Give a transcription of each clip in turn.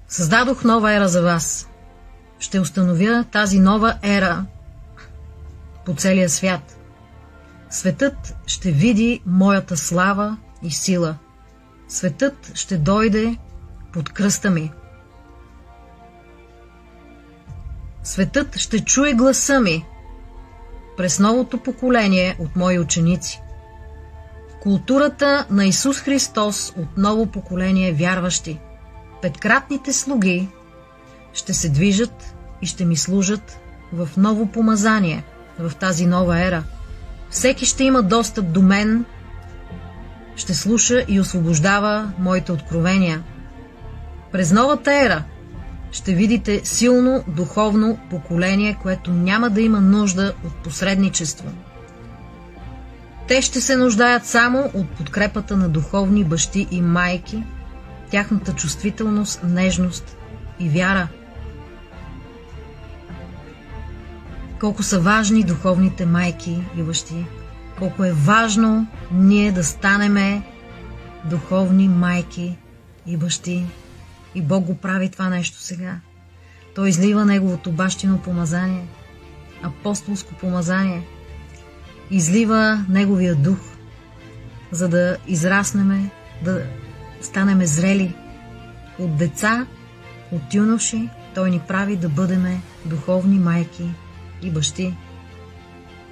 Създадох нова ера за вас. Ще установя тази нова ера по целия свят. Светът ще види моята слава и сила. Светът ще дойде под кръста ми. Светът ще чуе гласа ми през новото поколение от мои ученици. Културата на Исус Христос от ново поколение вярващи. Петкратните слуги ще се движат и ще ми служат в ново помазание, в тази нова ера. Всеки ще има достъп до мен, ще слуша и освобождава моите откровения. През новата ера ще видите силно духовно поколение, което няма да има нужда от посредничество. Те ще се нуждаят само от подкрепата на духовни бащи и майки, тяхната чувствителност, нежност и вяра. Колко са важни духовните майки и бащи, колко е важно ние да станеме духовни майки и бащи. И Бог го прави това нещо сега. Той излива Неговото бащино помазание, апостолско помазание, излива Неговия дух, за да израснеме, да станеме зрели. От деца, от юноши, Той ни прави да бъдеме духовни майки и бащи.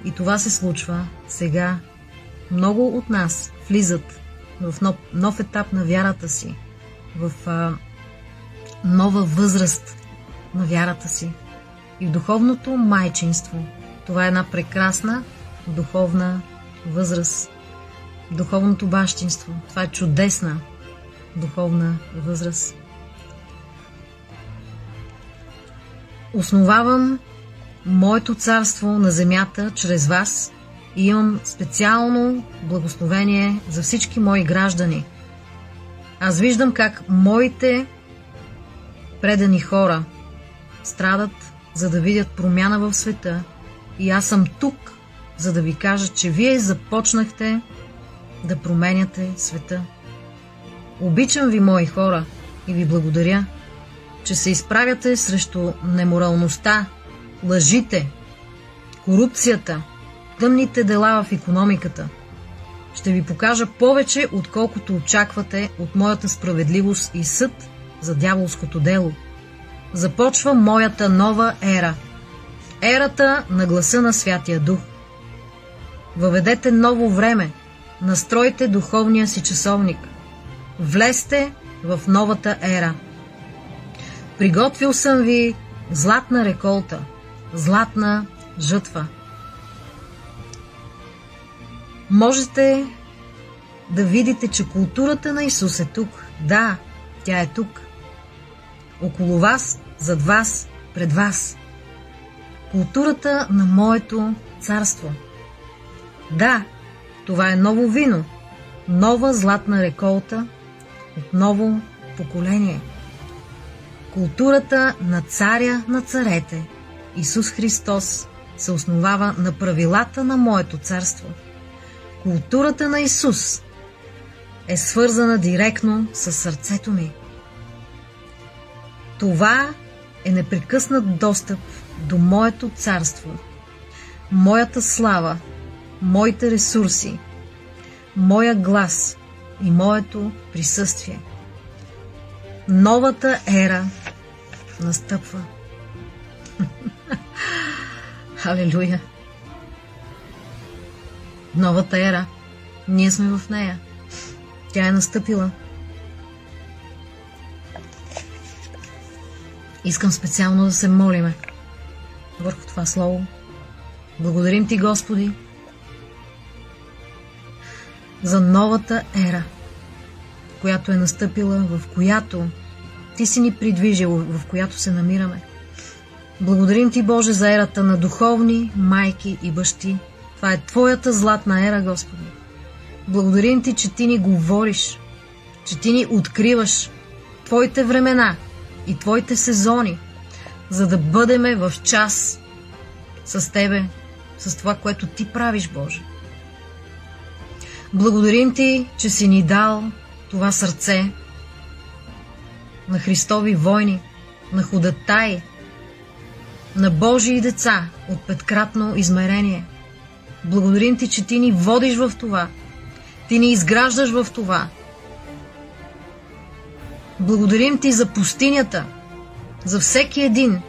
И това се случва сега. Много от нас влизат в нов етап на вярата си, в нова възраст на вярата си. И в духовното майчинство. Това е една прекрасна духовна възраст. Духовното бащинство. Това е чудесна духовна възраст. Основавам моето царство на земята чрез вас и имам специално благословение за всички мои граждани. Аз виждам как моите предани хора страдат, за да видят промяна в света, и аз съм тук, за да ви кажа, че вие започнахте да променяте света. Обичам ви, мои хора, и ви благодаря, че се изправяте срещу неморалността, лъжите, корупцията, тъмните дела в икономиката. Ще ви покажа повече, отколкото очаквате от моята справедливост и съд за дяволското дело. Започва моята нова ера. Ерата на гласа на Святия Дух. Въведете ново време. Настройте духовния си часовник. Влезте в новата ера. Приготвил съм ви златна реколта, златна жътва. Можете да видите, че културата на Исус е тук. Да, тя е тук. Около вас, зад вас, пред вас. Културата на моето царство. Да, това е ново вино, нова златна реколта от ново поколение. Културата на царя на царете, Исус Христос, се основава на правилата на моето царство. Културата на Исус е свързана директно с сърцето ми. Това е непрекъснат достъп до моето царство, моята слава, моите ресурси, моя глас и моето присъствие. Новата ера настъпва. Халелуя! Новата ера. Ние сме в нея. Тя е настъпила. Искам специално да се молиме върху това слово. Благодарим Ти, Господи, за новата ера, която е настъпила, в която Ти си ни придвижил, в която се намираме. Благодарим Ти, Боже, за ерата на духовни майки и бащи. Това е Твоята златна ера, Господи. Благодарим Ти, че Ти ни говориш, че Ти ни откриваш Твоите времена и Твоите сезони, за да бъдеме в час с Тебе, с това, което Ти правиш, Боже. Благодарим Ти, че си ни дал това сърце, на Христови войни, на ходатаи, на Божии деца от петкратно измерение. Благодарим Ти, че Ти ни водиш в това. Ти ни изграждаш в това. Благодарим Ти за пустинята, за всеки един,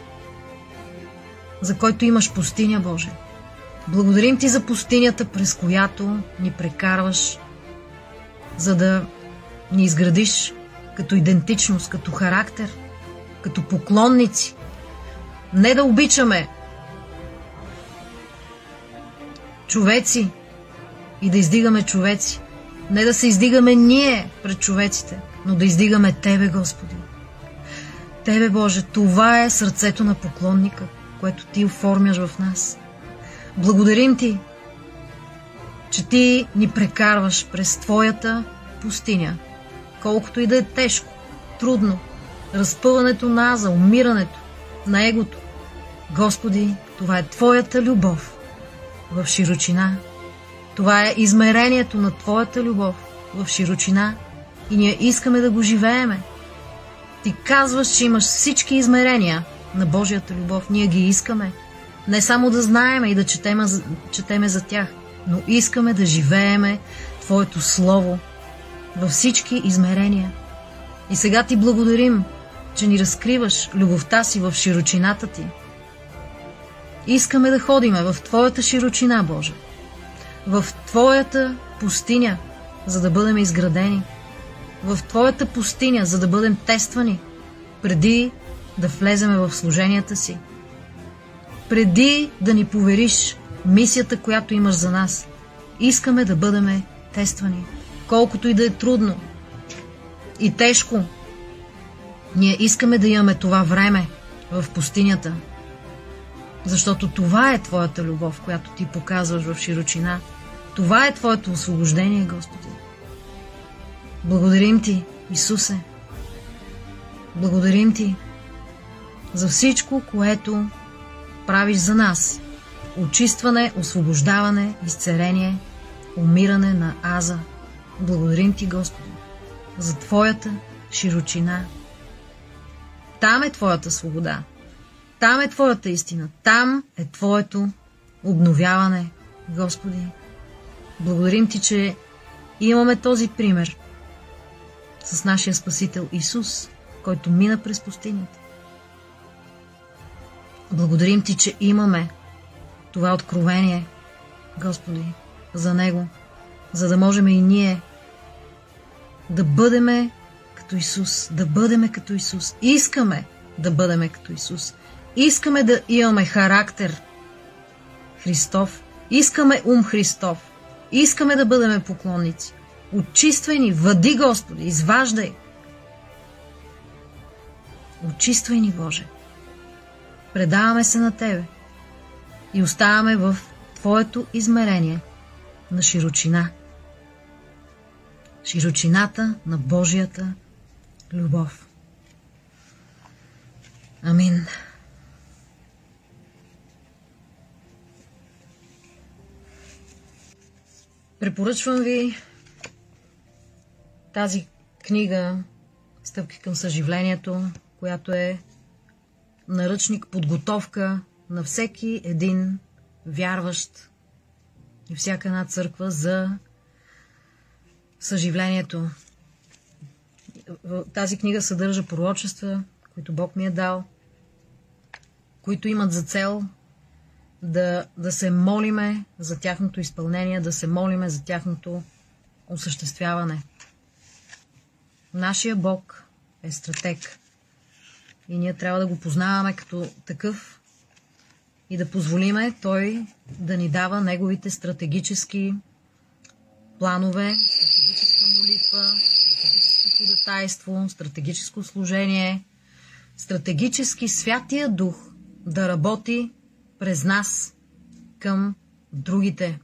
за който имаш пустиня, Боже. Благодарим Ти за пустинята, през която ни прекарваш, за да ни изградиш като идентичност, като характер, като поклонници. Не да обичаме човеци и да издигаме човеци. Не да се издигаме ние пред човеците, но да издигаме Тебе, Господи. Тебе, Боже, това е сърцето на поклонника, което Ти оформяш в нас. Благодарим Ти, че Ти ни прекарваш през Твоята пустиня, колкото и да е тежко, трудно, разпъването на аза, умирането на егото. Господи, това е Твоята любов в широчина. Това е измерението на Твоята любов в широчина и ние искаме да го живееме. Ти казваш, че имаш всички измерения на Божията любов. Ние ги искаме. Не само да знаеме и да четеме за тях, но искаме да живееме Твоето Слово във всички измерения. И сега Ти благодарим, че ни разкриваш любовта си в широчината Ти. Искаме да ходиме в Твоята широчина, Боже. В Твоята пустиня, за да бъдем изградени. В Твоята пустиня, за да бъдем тествани, преди да влеземе в служенията си. Преди да ни повериш мисията, която имаш за нас. Искаме да бъдем тествани. Колкото и да е трудно и тежко, ние искаме да имаме това време в пустинята. Защото това е Твоята любов, която Ти показваш в широчина. Това е Твоето освобождение, Господи. Благодарим Ти, Исусе. Благодарим Ти за всичко, което правиш за нас. Очистване, освобождаване, изцеление, умиране на аза. Благодарим Ти, Господи, за Твоята широчина. Там е Твоята свобода. Там е Твоята истина. Там е Твоето обновяване, Господи. Благодарим Ти, че имаме този пример с нашия Спасител Исус, който мина през пустинята. Благодарим Ти, че имаме това откровение, Господи, за Него, за да можем и ние да бъдеме като Исус, да бъдеме като Исус. Искаме да бъдеме като Исус. Искаме да имаме характер Христов. Искаме ум Христов. Искаме да бъдеме поклонници. Очиствай ни, въди, Господи, изваждай. Очиствай ни, Боже. Предаваме се на Тебе и оставаме в Твоето измерение на широчина. Широчината на Божията любов. Амин. Препоръчвам ви тази книга "Стъпки към съживлението", която е наръчник, подготовка на всеки един вярващ и всяка една църква за съживлението. Тази книга съдържа пророчества, които Бог ми е дал, които имат за цел да се молиме за тяхното изпълнение, да се молиме за тяхното осъществяване. Нашия Бог е стратег и ние трябва да го познаваме като такъв и да позволиме Той да ни дава Неговите стратегически планове, стратегическа молитва, стратегическо ходатайство, стратегическо служение, стратегически Святия Дух да работи през нас към другите.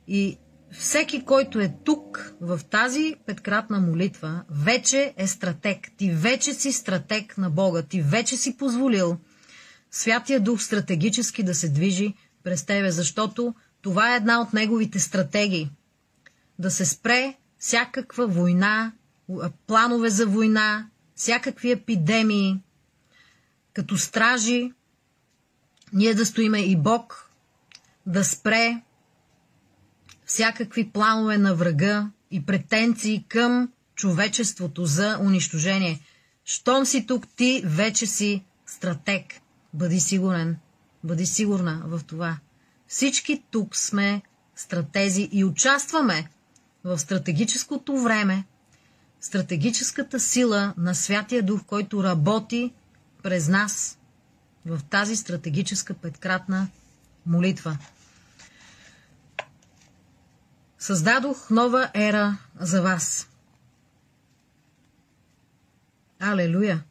И всеки, който е тук, в тази петкратна молитва, вече е стратег. Ти вече си стратег на Бога. Ти вече си позволил Святия Дух стратегически да се движи през тебе, защото това е една от Неговите стратегии. Да се спре всякаква война, планове за война, всякакви епидемии, като стражи, ние да стоиме и Бог да спре всякакви планове на врага и претенции към човечеството за унищожение. Щом си тук, ти вече си стратег. Бъди сигурен, бъди сигурна в това. Всички тук сме стратези и участваме в стратегическото време, стратегическата сила на Святия Дух, който работи през нас в тази стратегическа петкратна молитва. Създадох нова ера за вас. Алелуя!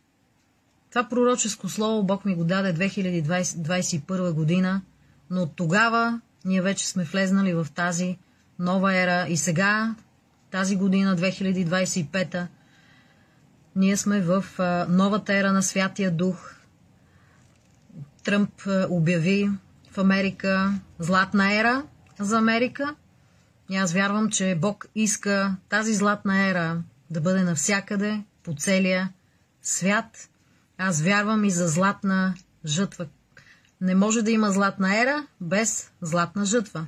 Това пророческо слово Бог ми го даде 2021 година, но от тогава ние вече сме влезнали в тази нова ера и сега, тази година, 2025, ние сме в новата ера на Святия Дух. Тръмп обяви в Америка златна ера за Америка. И аз вярвам, че Бог иска тази златна ера да бъде навсякъде, по целия свят. Аз вярвам и за златна жътва. Не може да има златна ера без златна жътва.